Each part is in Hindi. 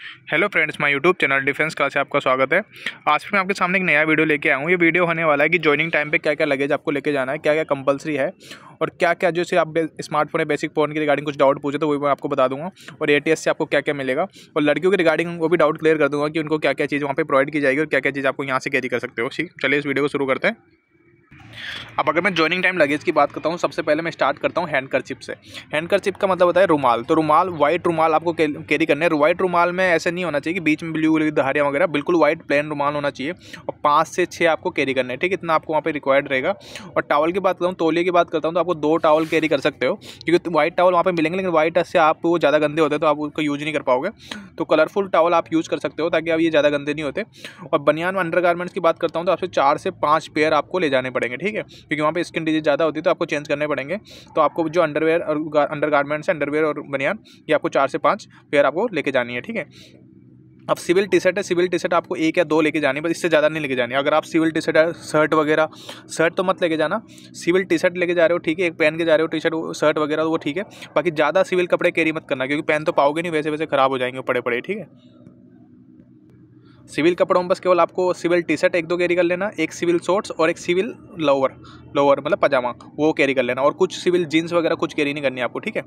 Hello friends, my YouTube channel defence class से आपका स्वागत है। आज मैं आपके सामने एक नया वीडियो लेके आया हूँ। ये वीडियो होने वाला है कि जॉइनिंग टाइम पे क्या क्या लगेज आपको लेके जाना है, क्या क्या कंपलसरी है और क्या क्या जैसे आप स्मार्टफोन या बेसिक फ़ोन की रिगार्डिंग कुछ डाउट पूछे तो वो मैं आपको बता दूंगा। और ATS से आपको क्या क्या मिलेगा और लड़कियों की रिगार्डिंग वो भी डाउट क्लियर कर दूंगा कि उनको क्या क्या चीज़ वहाँ पर प्रोवाइड की जाएगी और क्या क्या चीज़ आपको यहाँ से कैरी कर सकते हो। ठीक, चलिए इस वीडियो को शुरू करते हैं। अब अगर मैं जॉइनिंग टाइम लगेज की बात करता हूँ, सबसे पहले मैं स्टार्ट करता हूँ हैंडकरचिप से। हैंडकरचिप का मतलब होता है रुमाल। तो रुमाल, वाइट रुमाल आपको कैरी करने हैं। वाइट रुमाल में ऐसे नहीं होना चाहिए कि बीच में ब्लू धारियाँ वगैरह, बिल्कुल वाइट प्लेन रुमाल होना चाहिए और 5 से 6 आपको कैरी करने हैं। ठीक, इतना आपको वहाँ पे रिक्वायर्ड रहेगा। और टावल की बात करता हूँ, तौलिए की बात करता हूँ, तो आपको 2 टावल कैरी कर सकते हो क्योंकि वाइट टावल वहाँ पे मिलेंगे, लेकिन वाइट से आप वो ज़्यादा गंदे होते हैं तो आप उसको यूज नहीं कर पाओगे। तो कलरफुल टावल आप यूज़ कर सकते हो ताकि आप ये ज़्यादा गंदे नहीं होते। और बनियान अंडरगारमेंट्स की बात करता हूँ तो आपसे 4 से 5 पेयर आपको ले जाने पड़ेंगे। ठीक है, क्योंकि वहाँ पे स्किन डिजीज ज़्यादा होती है तो आपको चेंज करने पड़ेंगे। तो आपको जो अंडरवेयर और अंडरगारमेंट्स, अंडरवेयर और बनियान, ये आपको 4 से 5 पेयर आपको लेके जानी है। ठीक है, अब सिविल टी शर्ट है, सिविल टी शर्ट आपको 1 या 2 लेके जानी है, बस इससे ज़्यादा नहीं लेके जानी है। अगर आप सिविल टी शर्ट है, शर्ट वगैरह, शर्ट तो मत लेके जाना, सिविल टी शर्ट लेके जा रहे हो ठीक है, एक पहन के जा रहे हो टी शर्ट शर्ट वगैरह तो वो ठीक है। बाकी ज़्यादा सिविल कपड़े कैरी मत करना क्योंकि पहन तो पाओगे नहीं, वैसे वैसे ख़राब हो जाएंगे पड़े पड़े। ठीक है, सिविल कपड़ों में बस केवल आपको सिविल टी शर्ट 1-2 कैरी कर लेना, एक सिविल शॉर्ट्स और एक सिविल लोअर मतलब पजामा, वो कैरी कर लेना। और कुछ सिविल जीन्स वगैरह कुछ कैरी नहीं करनी आपको। ठीक है,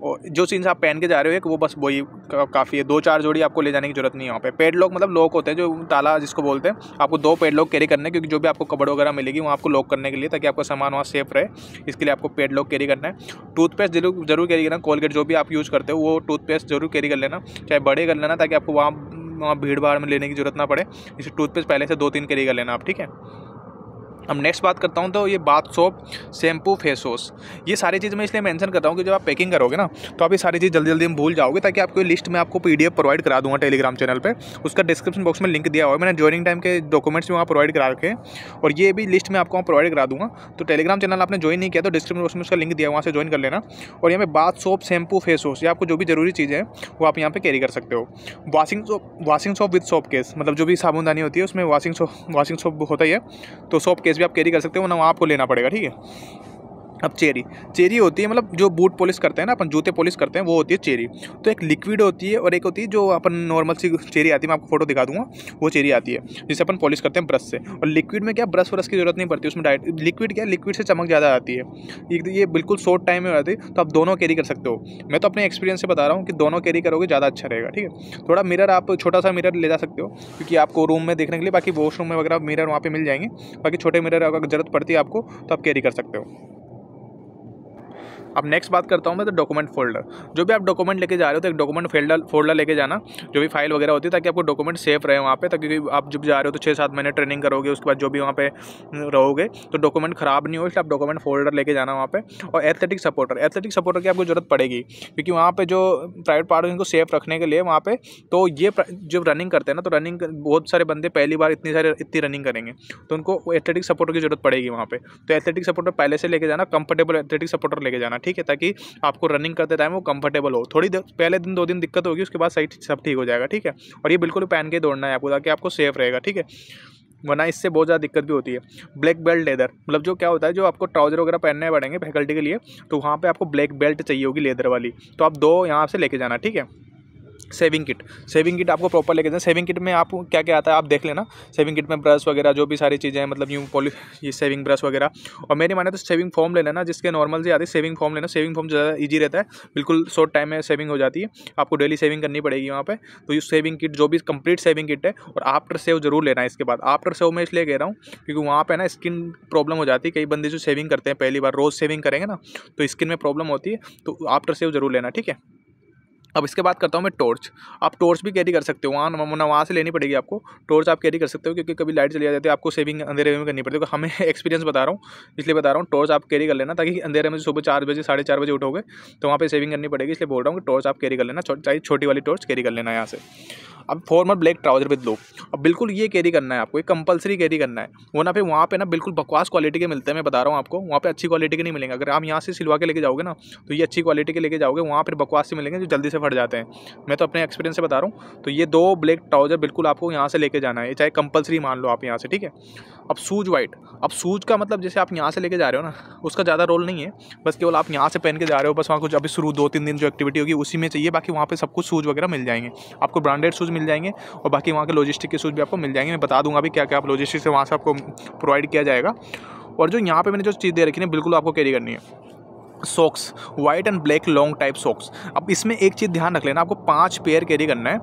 और जो जीन्स आप पहन के जा रहे हो एक वो बस वही काफ़ी है। 2-4 जोड़ी आपको ले जाने की जरूरत नहीं है। वहाँ पे पेड लॉक मतलब लॉक होते हैं, जो ताला जिसको बोलते हैं, आपको 2 पेड लॉक कैरी करने हैं क्योंकि जो भी आपको कपड़ वगैरह मिलेगी वहाँ आपको लॉक करने के लिए, ताकि आपका सामान वहाँ सेफ रहे, इसके लिए आपको पेड लॉक कैरी करना है। टूथपेस्ट जरूर कैरी करना, कोलगेट जो भी आप यूज़ करते हो वो टूथपेस्ट जरूर कैरी कर लेना, चाहे बड़े कर लेना ताकि आपको वहाँ भीड़ भाड़ में लेने की जरूरत ना पड़े। इसे टूथपेस्ट पहले से 2-3 कैरी कर लेना आप। ठीक है, अब नेक्स्ट बात करता हूँ तो ये bath soap, shampoo, face wash, ये सारी चीज़ मैं इसलिए मेंशन करता हूँ कि जब आप पैकिंग करोगे ना तो आप ये सारी चीज़ जल्दी जल्दी में भूल जाओगे, ताकि आपको लिस्ट में आपको PDF प्रोवाइड करा दूंगा टेलीग्राम चैनल पे। उसका डिस्क्रिप्शन बॉक्स में लिंक दिया हुआ है, मैंने जॉइनिंग टाइम के डॉक्यूमेंट्स भी वहाँ प्रोवाइड करा रखे हैं और ये भी लिस्ट में आपको वहाँ प्रोवाइड करा दूंगा। तो टेलीग्राम चैनल आपने ज्वाइन नहीं किया तो डिस्क्रिप्शन बॉक्स में उसका लिंक दिया, वहाँ से ज्वाइन कर लेना। और यहाँ पे bath soap, shampoo, face wash, ये आपको जो भी जरूरी चीज़ें हैं वो आप यहाँ पे कैरी कर सकते हो। Washing soap with soap case, मतलब जो भी साबुनदानी होती है उसमें वॉशिंग सोप होता ही है, तो सोप केस भी आप कैरी कर सकते हो, वहाँ आपको लेना पड़ेगा। ठीक है, अब चेरी होती है, मतलब जो बूट पॉलिश करते हैं ना अपन, जूते पॉलिश करते हैं, वो होती है चेरी। तो एक लिक्विड होती है और एक होती है जो अपन नॉर्मल सी चेरी आती है, मैं आपको फोटो दिखा दूंगा, वो चेरी आती है जिसे अपन पॉलिश करते हैं ब्रश से। और लिक्विड में क्या ब्रश व्रश की जरूरत नहीं पड़ती उसमें, डायरेक्ट लिक्विड क्या, लिक्विड से चमक ज़्यादा आती है, ये बिल्कुल शॉर्ट टाइम में आती है, तो आप दोनों कैरी कर सकते हो। मैं तो अपने एक्सपीरियंस से बता रहा हूँ कि दोनों कैरी करोगे ज़्यादा अच्छा रहेगा। ठीक है, थोड़ा मिरर, आप छोटा सा मिरर ले जा सकते हो क्योंकि आपको रूम में देखने के लिए, बाकी वॉशरूम में वगैरह मिरर वहाँ पे मिल जाएंगे, बाकी छोटे मिरर अगर जरूरत पड़ती है आपको तो आप कैरी कर सकते हो। अब नेक्स्ट बात करता हूँ मैं तो डॉक्यूमेंट फोल्डर। जो भी आप डॉक्यूमेंट लेके जा रहे हो तो एक डॉक्यूमेंट फोल्डर लेके जाना, जो भी फाइल वगैरह होती है, ताकि आपको डॉक्यूमेंट सेफ रहे वहाँ पे, ताकि आप जब जा रहे हो तो 6-7 महीने ट्रेनिंग करोगे, उसके बाद जो भी वहाँ पे रहोगे तो डॉक्यूमेंट खराब नहीं हो, इसलिए आप डॉक्यूमेंट फोल्डर लेके जाना वहाँ पे। और एथलेटिक सपोर्टर की आपको जरूरत पड़ेगी क्योंकि वहाँ पे जो प्राइवेट पार्ट है उनको सेफ रखने के लिए वहाँ पे, तो ये जब रनिंग करते हैं ना तो रनिंग बहुत सारे बंदे पहली बार इतनी रनिंग करेंगे तो उनको एथलेटिक सपोर्टर की जरूरत पड़ेगी वहाँ पे। तो एथलेटिक सपोर्टर पहले से लेके जाना, कंफर्टेबल एथलेटिक सपोर्टर लेके जाना। ठीक है, ताकि आपको रनिंग करते टाइम वो कंफर्टेबल हो। थोड़ी पहले दिन 2 दिन दिक्कत होगी, उसके बाद सही सब ठीक हो जाएगा। ठीक है, और ये बिल्कुल पहन के दौड़ना है आपको ताकि आपको सेफ रहेगा। ठीक है, वरना इससे बहुत ज़्यादा दिक्कत भी होती है। ब्लैक बेल्ट लेदर, मतलब जो क्या होता है, जो आपको ट्राउजर वगैरह पहनने पड़ेंगे फैकल्टी के लिए, तो वहाँ पे आपको ब्लैक बेल्ट चाहिए होगी लेदर वाली, तो आप 2 यहाँ से लेके जाना। ठीक है, सेविंग किट आपको प्रॉपर लेके जाना। सेविंग किट में आपको क्या क्या आता है आप देख लेना। सेविंग किट में ब्रश वगैरह जो भी सारी चीज़ें हैं, मतलब ये सेविंग ब्रश वगैरह, और मेरी माने तो सेविंग फोम ले लेना, जिसके नॉर्मल से आती है सेविंग फोम लेना। सेविंग फोम ज़्यादा ईजी रहता है, बिल्कुल शॉर्ट टाइम में सेविंग हो जाती है, आपको डेली सेविंग करनी पड़ेगी वहाँ पे। तो ये सेविंग किट जो भी कंप्लीट सेविंग किट है, और आफ्टर सेव जरूर लेना है इसके बाद। आफ्टर सेव मैं इसलिए कह रहा हूँ क्योंकि वहाँ पे ना स्किन प्रॉब्लम हो जाती है, कई बंदे जो सेविंग करते हैं पहली बार, रोज़ सेविंग करेंगे ना तो स्किन में प्रॉब्लम होती है, तो आफ्टर सेव जरूर लेना। ठीक है, अब इसके बाद करता हूँ मैं टॉर्च। आप टॉर्च भी कैरी कर सकते हो, वहाँ से लेनी पड़ेगी आपको। टॉर्च आप कैरी कर सकते हो क्योंकि कभी लाइट चली जाती है, आपको सेविंग अंधेरे में करनी पड़ती है। हमें एक्सपीरियंस बता रहा हूँ इसलिए बता रहा हूँ, टॉर्च आप कैरी कर लेना ताकि अंधेरे में सुबह 4 बजे 4:30 बजे उठोगे तो वहाँ पे सेविंग करनी पड़ेगी, इसलिए बोल रहा हूँ कि टॉर्च आप कैरी कर लेना, चाहे छोटी वाली टॉर्च कैरी कर लेना यहाँ से। अब formal black trouser with low, अब बिल्कुल ये कैरी करना है आपको, ये कंपलसरी कैरी करना है, वरना फिर वहाँ पे ना बिल्कुल बकवास क्वालिटी के मिलते हैं। मैं बता रहा हूँ आपको, वहाँ पे अच्छी क्वालिटी के नहीं मिलेंगे। अगर आप यहाँ से सिलवा के लेके जाओगे ना तो ये अच्छी क्वालिटी के लेके जाओगे, वहाँ फिर बकवास से मिलेंगे जो जल्दी से फट जाते हैं। मैं तो अपने एक्सपीरियंस से बता रहा हूँ। तो ये 2 ब्लैक ट्राउजर बिल्कुल आपको यहाँ से लेके जाना है, चाहे कंपलसरी मान लो आप यहाँ से। ठीक है, अब शूज वाइट, अब शूज का मतलब जैसे आप यहाँ से लेके जा रहे हो ना, उसका ज़्यादा रोल नहीं है, बस केवल आप यहाँ से पहन के जा रहे हो, बस वहाँ कुछ अभी शुरू 2-3 दिन जो एक्टिविटी होगी उसी में चाहिए, बाकी वहाँ पे सब कुछ शूज़ वगैरह मिल जाएंगे आपको, ब्रांडेड शूज़ मिल जाएंगे और बाकी वहाँ के लॉजिस्टिक के शूज़ भी आपको मिल जाएंगे। मैं बता दूंगा अभी क्या क्या आप लॉजिस्टिक से वहाँ से आपको प्रोवाइड किया जाएगा। और जो यहाँ पे मैंने जो चीज़ दे रखी है बिल्कुल आपको कैरी करनी है, socks, white and black long type socks. अब इसमें एक चीज़ ध्यान रख लेना, आपको 5 पेयर कैरी करना है,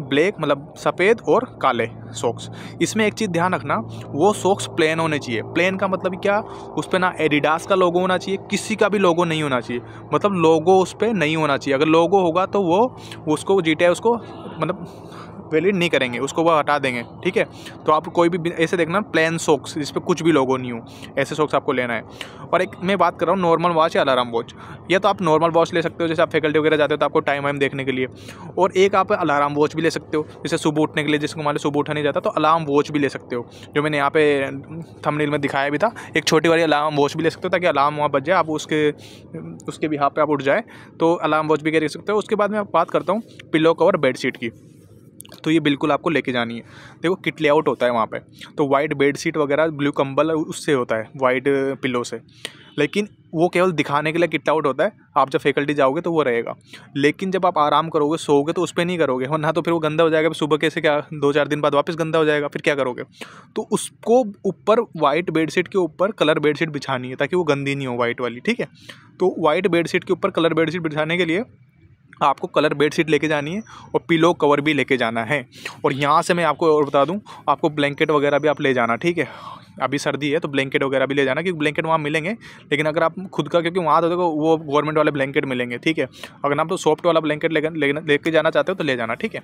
ब्लैक मतलब सफ़ेद और काले सॉक्स। इसमें एक चीज़ ध्यान रखना, वो सॉक्स प्लेन होने चाहिए। प्लेन का मतलब क्या, उस पर ना एडिडास का लोगो होना चाहिए, किसी का भी लोगो नहीं होना चाहिए, मतलब लोगो उस पर नहीं होना चाहिए। अगर लोगो होगा तो वो उसको जीटीआई उसको मतलब वैलिड नहीं करेंगे, उसको वो हटा देंगे, ठीक है। तो आप कोई भी ऐसे देखना प्लेन सॉक्स जिस पे कुछ भी लोगो नहीं हो, ऐसे सॉक्स आपको लेना है। और एक मैं बात कर रहा हूँ नॉर्मल वॉच या अलार्म वॉच, या तो आप नॉर्मल वॉच ले सकते हो जैसे आप फैकल्टी वगैरह जाते हो तो आपको टाइम वाइम देखने के लिए, और एक आप अलार्म वॉच भी ले सकते हो जैसे सुबह उठने के लिए, जिसको मान लो सुबह उठा नहीं जाता तो अलार्म वॉच भी ले सकते हो, जो मैंने यहाँ पे थंबनेल में दिखाया भी था। एक छोटी वाली अलार्म वॉच भी ले सकते हो ताकि अलार्म वहाँ बज जाए, आप उसके बिहाफ पे आप उठ जाए, तो अलार्म वॉच भी कैरी सकते हो। उसके बाद मैं बात करता हूँ पिलो कवर बेडशीट की, तो ये बिल्कुल आपको लेके जानी है। देखो किट लेआउट होता है वहाँ पे, तो वाइट बेडशीट वगैरह ब्लू कंबल उससे होता है, वाइट पिलो से, लेकिन वो केवल दिखाने के लिए किट आउट होता है। आप जब फैकल्टी जाओगे तो वो रहेगा, लेकिन जब आप आराम करोगे सोओगे तो उस पर नहीं करोगे, वरना तो फिर वो गंदा हो जाएगा, सुबह कैसे क्या 2-4 दिन बाद वापस गंदा हो जाएगा, फिर क्या करोगे। तो उसको ऊपर वाइट बेडशीट के ऊपर कलर बेडशीट बिछानी है ताकि वो गंदी नहीं हो वाइट वाली, ठीक है। तो वाइट बेडशीट के ऊपर कलर बेडशीट बिछाने के लिए आपको कलर बेडशीट लेके जानी है और पिलो कवर भी लेके जाना है। और यहाँ से मैं आपको और बता दूँ, आपको ब्लैंकेट वगैरह भी आप ले जाना, ठीक है। अभी सर्दी है तो ब्लैंकेट वगैरह भी ले जाना, क्योंकि ब्लैंकेट वहाँ मिलेंगे, लेकिन अगर आप खुद का, क्योंकि वहाँ तो देखो वो गवर्नमेंट वाले ब्लैंकेट मिलेंगे, ठीक है। अगर आप तो सॉफ्ट वाला ब्लैंकेट लेके जाना चाहते हो तो ले जाना, ठीक है।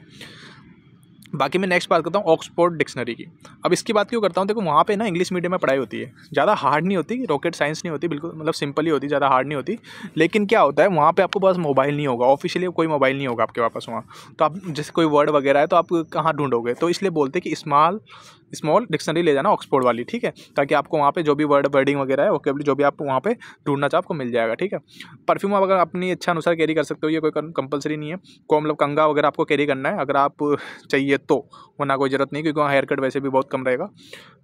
बाकी मैं नेक्स्ट बात करता हूँ ऑक्सफोर्ड डिक्शनरी की। अब इसकी बात क्यों करता हूँ, देखो वहाँ पे ना इंग्लिश मीडियम में पढ़ाई होती है, ज़्यादा हार्ड नहीं होती, रॉकेट साइंस नहीं होती, बिल्कुल मतलब सिंपल ही होती, ज़्यादा हार्ड नहीं होती। लेकिन क्या होता है वहाँ पे आपको पास मोबाइल नहीं होगा, ऑफिशियली कोई मोबाइल नहीं होगा आपके पास वहाँ, तो आप जैसे कोई वर्ड वगैरह है तो आप कहाँ ढूंढोगे, तो इसलिए बोलते हैं कि स्मॉल डिक्शनरी ले जाना ऑक्सफोर्ड वाली, ठीक है, ताकि आपको वहाँ पे जो भी वर्डिंग वगैरह है वोकैबुलरी जो भी आप वहाँ पे ढूंढना चाहो आपको मिल जाएगा, ठीक है। परफ्यूम अगर अपनी इच्छा अनुसार कैरी कर सकते हो, ये कोई कंपलसरी नहीं है। को मतलब कंघा वगैरह आपको कैरी करना है अगर आप चाहिए तो, वरना कोई ज़रूरत नहीं, क्योंकि वहाँ हेयर कट वैसे भी बहुत कम रहेगा।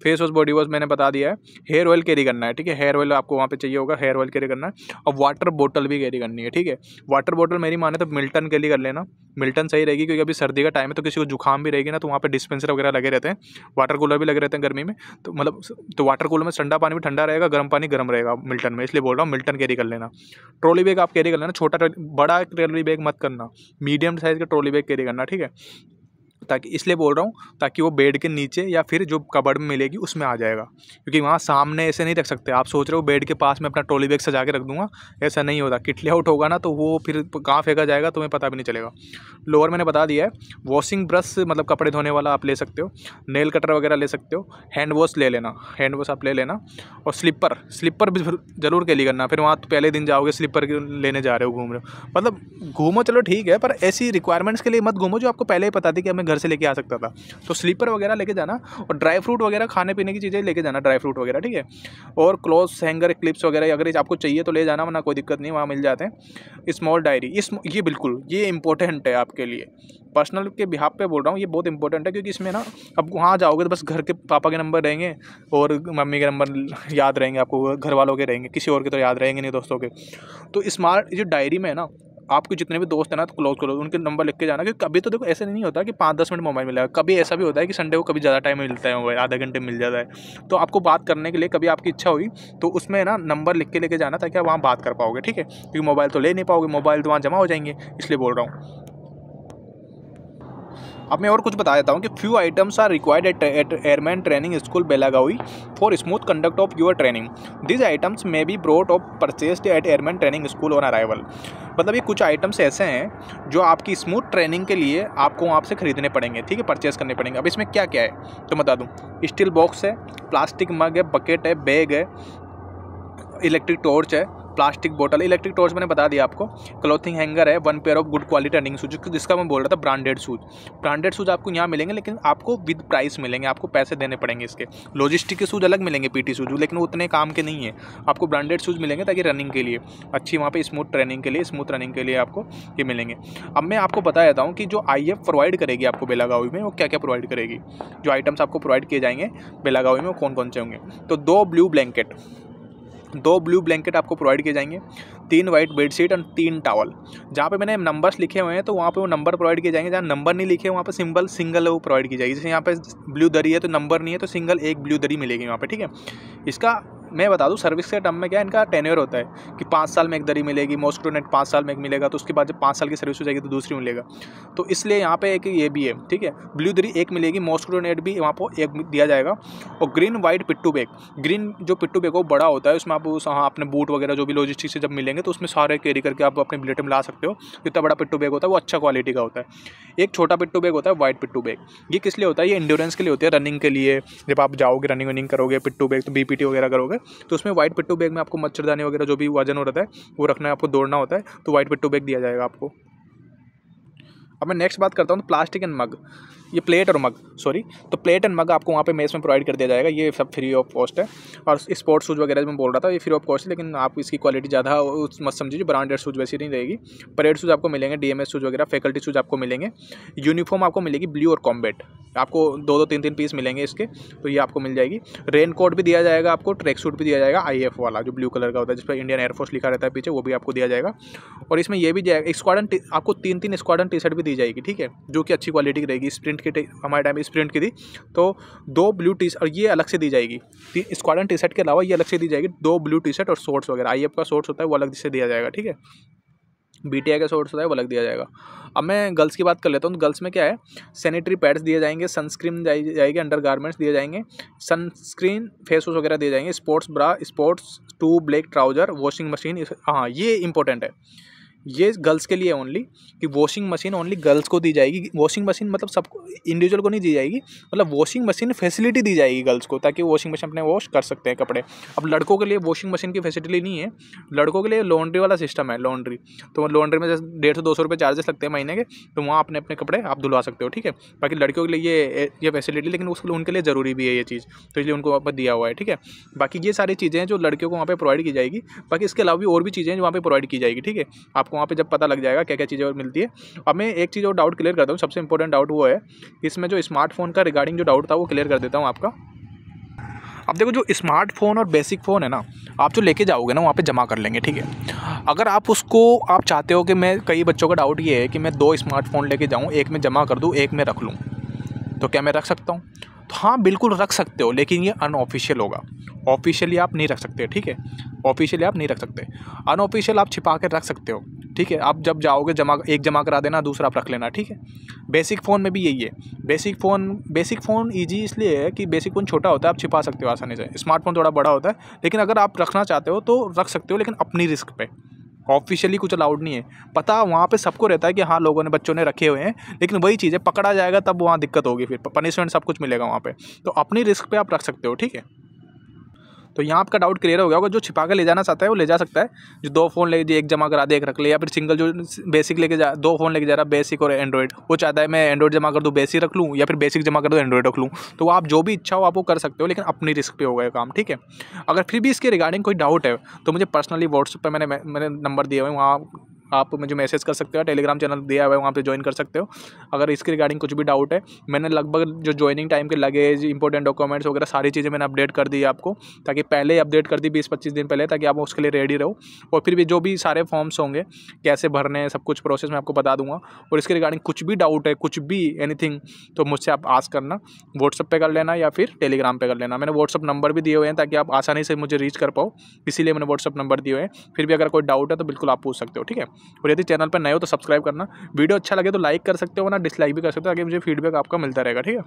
फेस वॉश बॉडी वॉश मैंने बता दिया है। हेयर ऑयल कैरी करना है, ठीक है, हेयर ऑयल आपको वहाँ पे चाहिए होगा, हेयर ऑयल कैरी करना है। और वाटर बोतल भी कैरी करनी है, ठीक है। वाटर बोतल मेरी माने तो मिल्टन कैरी कर लेना, मिल्टन सही रहेगी, क्योंकि अभी सर्दी का टाइम है तो किसी को जुकाम भी रहेगी ना, तो वहाँ पे डिस्पेंसर वगैरह लगे रहते हैं, वाटर कूलर भी लगे रहते हैं गर्मी में, तो मतलब तो वाटर कूलर में ठंडा पानी भी ठंडा रहेगा, गर्म पानी गर्म रहेगा मिल्टन में, इसलिए बोल रहा हूँ मिल्टन कैरी कर लेना। ट्रॉली बैग आप कैरी कर लेना, छोटा बड़ा ट्रॉली बैग मत करना, मीडियम साइज़ का ट्रॉली बैग कैरी करना, ठीक है। ताकि इसलिए बोल रहा हूँ ताकि वो बेड के नीचे या फिर जो कबर्ड में मिलेगी उसमें आ जाएगा, क्योंकि वहाँ सामने ऐसे नहीं रख सकते। आप सोच रहे हो बेड के पास में अपना ट्रॉली बैग सजा के रख दूंगा, ऐसा नहीं होता। किटली आउट होगा ना तो वो फिर कहाँ फेंका जाएगा तुम्हें पता भी नहीं चलेगा। लोअर मैंने बता दिया है। वॉशिंग ब्रश मतलब कपड़े धोने वाला आप ले सकते हो, नेल कटर वगैरह ले सकते हो, हैंड वॉश ले लेना, हैंड वॉश आप ले लेना। और स्लीपर भी ज़रूर कैरी करना। फिर वहाँ तो पहले दिन जाओगे स्लीपर लेने जा रहे हो, घूम रहे हो, मतलब घूमो चलो ठीक है, पर ऐसी रिक्वायरमेंट्स के लिए मत घूमो जो आपको पहले ही पता थी कि मैं घर से लेके आ सकता था। तो स्लीपर वगैरह लेके जाना, और ड्राई फ्रूट वगैरह खाने पीने की चीज़ें लेके जाना, ड्राई फ्रूट वगैरह, ठीक है। और क्लोथ्स हैंगर क्लिप्स वगैरह अगर आपको चाहिए तो ले जाना, वरना कोई दिक्कत नहीं, वहाँ मिल जाते हैं। स्मॉल डायरी, ये बिल्कुल ये इंपॉर्टेंट है आपके लिए, पर्सनल के बिहाफ पे बोल रहा हूँ, ये बहुत इंपॉर्टेंट है, क्योंकि इसमें ना अब वहाँ जाओगे तो बस घर के पापा के नंबर रहेंगे और मम्मी के नंबर याद रहेंगे, आपको घर वालों के रहेंगे, किसी और के तो याद रहेंगे नहीं, दोस्तों के। तो स्मार्ट जो डायरी में है ना, आपके जितने भी दोस्त हैं ना तो क्लोज उनके नंबर लिख के जाना, क्योंकि कभी तो देखो ऐसे नहीं होता कि 5-10 मिनट मोबाइल मिलेगा, कभी ऐसा भी होता है कि संडे को कभी ज़्यादा टाइम मिलता है, मोबाइल आधे घंटे मिल जाता है। तो आपको बात करने के लिए कभी आपकी इच्छा हुई तो उसमें ना नंबर लिख के लेके जाना, ताकि आप वहाँ बात कर पाओगे, ठीक है, क्योंकि मोबाइल तो ले नहीं पाओगे, मोबाइल तो वहाँ जमा हो जाएंगे, इसलिए बोल रहा हूँ। अब मैं और कुछ बता देता हूँ कि few items are required at airman training school Belagavi for smooth conduct of your training. This items may be brought of purchased at airman training school on arrival. मतलब ये कुछ आइटम्स ऐसे हैं जो आपकी स्मूथ ट्रेनिंग के लिए आपको वहाँ से खरीदने पड़ेंगे, ठीक है, परचेस करने पड़ेंगे। अब इसमें क्या क्या है तो बता दूँ। स्टील बॉक्स है, प्लास्टिक मग है, बकेट है, बैग है, इलेक्ट्रिक टॉर्च है, प्लास्टिक बोतल, इलेक्ट्रिक टॉर्च मैंने बता दिया आपको, क्लॉथिंग हैंगर है, 1 pair of good quality running shoes, जिसका मैं बोल रहा था ब्रांडेड शूज। ब्रांडेड शूज आपको यहाँ मिलेंगे, लेकिन आपको विद प्राइस मिलेंगे, आपको पैसे देने पड़ेंगे इसके। लॉजिस्टिक के शूज अलग मिलेंगे, पीटी शूज, लेकिन वो उतने काम के नहीं है। आपको ब्रांडेड शूज मिलेंगे ताकि रनिंग के लिए अच्छी, वहाँ पे स्मूथ रनिंग के लिए आपको ये मिलेंगे। अब मैं आपको बता देता हूँ कि जो IF प्रोवाइड करेगी आपको बेलागावी में, वो क्या क्या प्रोवाइड करेगी। जो आइटम्स आपको प्रोवाइड किए जाएंगे बेलागावी में वो कौन कौन से होंगे। तो 2 ब्लू ब्लैंकेट आपको प्रोवाइड किए जाएंगे, 3 वाइट बेडशीट और 3 टॉवल। जहाँ पे मैंने नंबर्स लिखे हुए हैं तो वहाँ पे वो नंबर प्रोवाइड किए जाएंगे, जहाँ नंबर नहीं लिखे वहाँ पे सिंगल वो प्रोवाइड की जाएगी। जैसे यहाँ पे ब्लू दरी है तो नंबर नहीं है तो सिंगल एक ब्लू दरी मिलेगी वहाँ पे, ठीक है। इसका मैं बता दूं सर्विस के टर्म में क्या इनका टेन्योर होता है कि 5 साल में एक दरी मिलेगी, मॉस्किटो नेट 5 साल में एक मिलेगा, तो उसके बाद जब 5 साल की सर्विस हो जाएगी तो दूसरी मिलेगा। तो इसलिए यहाँ पे एक ये भी है, ठीक है। ब्लू दरी एक मिलेगी, मॉस्किटो नेट भी वहाँ पर एक दिया जाएगा। और ग्रीन वाइट पिट्टू बैग, ग्रीन जो पिट्टू बैग वो बड़ा होता है, उसमें आप अपने बूट वगैरह जो भी लॉजिस्टिक से जब मिलेंगे तो उसमें सारे कैरी करके आप अपने बुलेट में ला सकते हो। जितना बड़ा पिट्टू बैग होता है वो अच्छा क्वालिटी का होता है। एक छोटा पिट्टू बैग होता है वाइट पिट्टू बैग, ये किस लिए होता है, ये एंड्योरेंस के लिए होती है, रनिंग के लिए। जब आप जाओगे रनिंग करोगे पिट्टू बैग तो BPT वगैरह करोगे तो उसमें वाइट पिट्टू बैग में आपको मच्छरदानी वगैरह जो भी वजन हो रहा है वो रखना है, आपको दौड़ना होता है तो वाइट पिट्टू बैग दिया जाएगा आपको। अब मैं नेक्स्ट बात करता हूँ तो प्लास्टिक एंड मग, ये प्लेट और मग, तो प्लेट एंड मग आपको वहाँ पे मेस में प्रोवाइड कर दिया जाएगा, ये सब फ्री ऑफ कॉस्ट है। और स्पोर्ट्स शूज़ वगैरह मैं बोल रहा था ये फ्री ऑफ कॉस्ट है, लेकिन आप इसकी क्वालिटी ज़्यादा मत समझिए, ब्रांडेड शूज़ वैसी नहीं रहेगी। परेड शूज़ आपको मिलेंगे, DMS शूज़ वगैरह, फैकल्टी शूज़ आपको मिलेंगे। यूनिफॉर्म आपको मिलेगी ब्लू और कॉम्बैट, आपको 2-2 3-3 पीस मिलेंगे इसके, तो ये आपको मिल जाएगी। रेन कोट भी दिया जाएगा आपको, ट्रैक सूट भी दिया जाएगा IF वाला जो ब्लू कलर का होता है जिस पर इंडियन एयरफोर्स लिखा रहता है पीछे, वो भी आपको दिया जाएगा। और इसमें ये भी जाएगा स्क्वाडन, आपको 3-3 स्क्वाडन टी-शर्ट भी दी जाएगी, ठीक है, जो कि अच्छी क्वालिटी की रहेगी। स्प्रिंट की हमारे टाइम स्प्रिंट की थी तो 2 ब्लू टी-शर्ट, और ये अलग से दी जाएगी। स्क्वाडन टी-शर्ट के अलावा ये अलग से दी जाएगी 2 ब्लू टी-शर्ट और शॉर्ट्स वगैरह। IF का शॉर्ट्स होता है वो अलग से दिया जाएगा, ठीक है। BTI का शॉर्ट्स होता है वो अलग दिया जाएगा। अब मैं गर्ल्स की बात कर लेता हूँ तो गर्ल्स में क्या है, सैनिटरी पैड्स दिए जाएंगे, सनस्क्रीन जाएगी, अंडर गारमेंट्स दिए जाएंगे, सनस्क्रीन, फेस वॉश वगैरह दिए जाएंगे, sports bra, sports 2 black trouser, washing machine. हाँ ये इंपॉर्टेंट है, ये गर्ल्स के लिए ओनली, कि वॉशिंग मशीन ओनली गर्ल्स को दी जाएगी। वॉशिंग मशीन मतलब सबको, इंडिविजुअल को नहीं दी जाएगी, मतलब वॉशिंग मशीन फैसिलिटी दी जाएगी गर्ल्स को, ताकि वॉशिंग मशीन अपने वॉश कर सकते हैं कपड़े। अब लड़कों के लिए वॉशिंग मशीन की फैसिलिटी नहीं है, लड़कों के लिए लॉन्ड्री वाला सिस्टम है, लॉन्ड्री। तो लॉन्ड्री में 150-200 रुपये चार्जेस लगते हैं महीने के, तो वहाँ अपने अपने कपड़े आप धुलवा सकते हो, ठीक है। बाकी लड़कियों के लिए ये फैसिलिटी, लेकिन उसके उनके लिए ज़रूरी भी है ये चीज़, तो इसलिए उनको वहाँ पर दिया हुआ है, ठीक है। बाकी ये सारी चीज़ें हैं जो लड़कियों को वहाँ पर प्रोवाइड की जाएगी। बाकी इसके अलावा भी और भी चीज़ें हैं जो वहाँ पर प्रोवाइड की जाएगी, ठीक है। आपको वहाँ पर जब पता लग जाएगा क्या क्या चीज़ें और मिलती है। अब मैं एक चीज़ और डाउट क्लियर करता हूँ, सबसे इंपॉर्टेंट डाउट वो है, इसमें जो स्मार्टफोन का रिगार्डिंग जो डाउट था वो क्लियर कर देता हूँ आपका। अब देखो जो स्मार्टफोन और बेसिक फ़ोन है ना, आप जो लेके जाओगे ना वहाँ पे जमा कर लेंगे, ठीक है। अगर आप उसको आप चाहते हो कि मैं, कई बच्चों का डाउट ये है कि मैं 2 स्मार्टफोन लेके जाऊँ, एक में जमा कर दूँ, एक में रख लूँ, तो क्या मैं रख सकता हूँ? तो हाँ बिल्कुल रख सकते हो, लेकिन ये अनऑफिशियल होगा, ऑफिशियली आप नहीं रख सकते, ठीक है। ऑफिशियली आप नहीं रख सकते, अनऑफिशियल आप छिपा कर रख सकते हो, ठीक है। आप जब जाओगे एक जमा करा देना, दूसरा आप रख लेना, ठीक है। बेसिक फ़ोन में भी यही है। बेसिक फ़ोन ईजी इसलिए है कि बेसिक फ़ोन छोटा होता है, आप छिपा सकते हो आसानी से। स्मार्टफोन थोड़ा बड़ा होता है, लेकिन अगर आप रखना चाहते हो तो रख सकते हो, लेकिन अपनी रिस्क पे। ऑफिशियली कुछ अलाउड नहीं है। पता वहाँ पे सबको रहता है कि हाँ लोगों ने, बच्चं ने रखे हुए हैं, लेकिन वही चीज़ है, पकड़ा जाएगा तब वहाँ दिक्कत होगी, फिर पनिशमेंट सब कुछ मिलेगा वहाँ पे। तो अपनी रिस्क पे आप रख सकते हो, ठीक है। तो यहाँ आपका डाउट क्लियर हो गया होगा। जो छिपा के ले जाना चाहता है वो ले जा सकता है, जो 2 फ़ोन ले, एक जमा करा दे एक रख ले, या फिर सिंगल जो बेसिक लेके 2 फ़ोन लेके जा रहा है, बेसिक और एंड्रॉइड, वो चाहता है मैं एंड्रॉइड जमा कर दूँ बेसिक रख लूँ, या फिर बेसिक जमा कर दूँ एंड्रॉइड रख लूँ। तो आप जो भी इच्छा हो आप वो कर सकते हो, लेकिन अपनी रिस्क पे होगा ये काम, ठीक है। अगर फिर भी इसके रिगार्डिंग कोई डाउट है तो मुझे पर्सनली व्हाट्सएप पर मैंने नंबर दिए हुए हैं, वहाँ आप मुझे मैसेज कर सकते हो, टेलीग्राम चैनल दिया हुआ है वहाँ पे ज्वाइन कर सकते हो। अगर इसके रिगार्डिंग कुछ भी डाउट है, मैंने लगभग जो ज्वाइनिंग टाइम के लगेज, इंपॉर्टेंट डॉक्यूमेंट्स वगैरह सारी चीज़ें मैंने अपडेट कर दी आपको, ताकि पहले ही अपडेट कर दी 20-25 दिन पहले, ताकि आप उसके लिए रेडी रहो। और फिर भी जो भी सारे फॉर्म्स होंगे कैसे भरने हैं, सब कुछ प्रोसेस मैं आपको बता दूंगा। और इसके रिगार्डिंग कुछ भी डाउट है, कुछ भी एनीथिंग, तो मुझसे आप आस्क करना, व्हाट्सअप पे कर लेना या फिर टेलीग्राम पे कर लेना। मैंने व्हाट्सअप नंबर भी दिए हुए हैं ताकि आप आसानी से मुझे रीच कर पाओ, इसीलिए मैंने व्हाट्सअप नंबर दिए हुए हैं। फिर भी अगर कोई डाउट है तो बिल्कुल आप पूछ सकते हो, ठीक है। और यदि चैनल नए हो तो सब्सक्राइब करना, वीडियो अच्छा लगे तो लाइक कर सकते हो, ना डिसलाइक भी कर सकते हो, ताकि मुझे फीडबैक आपका मिलता रहेगा, ठीक है।